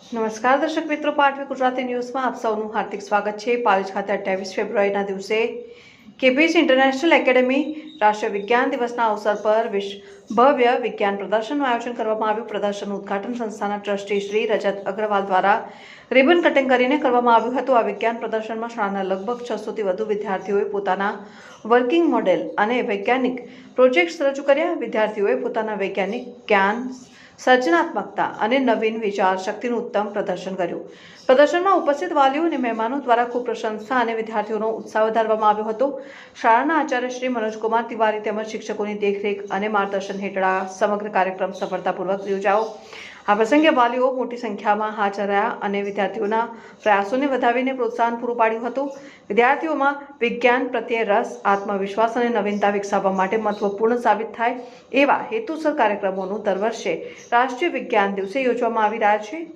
નમસ્કાર દર્શક મિત્રો, પાટવી ગુજરાતી ન્યૂઝમાં આપ સૌનું હાર્દિક સ્વાગત છે। પાલેજ ખાતે 28 ફેબ્રુઆરીના દિવસે કેબીએસ ઇન્ટરનેશનલ એકેડેમી રાષ્ટ્રીય વિજ્ઞાન દિવસના અવસર પર ભવ્ય વિજ્ઞાન પ્રદર્શનનું આયોજન કરવામાં આવ્યું। પ્રદર્શનનું ઉદ્ઘાટન સંસ્થાના ટ્રસ્ટી શ્રી રજત અગ્રવાલ દ્વારા રિબન કટિંગ કરીને કરવામાં આવ્યું હતું। આ વિજ્ઞાન પ્રદર્શનમાં શાળાના લગભગ 600થી વધુ વિદ્યાર્થીઓએ પોતાના વર્કિંગ મોડેલ અને વૈજ્ઞાનિક પ્રોજેક્ટ્સ રજૂ કર્યા। વિદ્યાર્થીઓએ પોતાના વૈજ્ઞાનિક જ્ઞાન, સર્જનાત્મકતા અને નવીન વિચાર શક્તિનું ઉત્તમ પ્રદર્શન કર્યું। પ્રદર્શનમાં ઉપસ્થિત વાલીઓ અને મહેમાનો દ્વારા ખૂબ પ્રશંસા અને વિદ્યાર્થીઓનો ઉત્સાહ વધારવામાં આવ્યો હતો। શાળાના આચાર્ય શ્રી મનોજકુમાર તિવારી તેમજ શિક્ષકોની દેખરેખ અને માર્ગદર્શન હેઠળ આ સમગ્ર કાર્યક્રમ સફળતાપૂર્વક યોજાયો। આ પ્રસંગે વાલીઓ મોટી સંખ્યામાં હાજર રહ્યા અને વિદ્યાર્થીઓના પ્રયાસોને વધાવીને પ્રોત્સાહન પૂરું પાડ્યું હતું। વિદ્યાર્થીઓમાં વિજ્ઞાન પ્રત્યે રસ, આત્મવિશ્વાસ અને નવીનતા વિકસાવવા માટે મહત્વપૂર્ણ સાબિત થાય એવા હેતુસર કાર્યક્રમોનું દર વર્ષે રાષ્ટ્રીય વિજ્ઞાન દિવસે યોજવામાં આવી રહ્યા છે।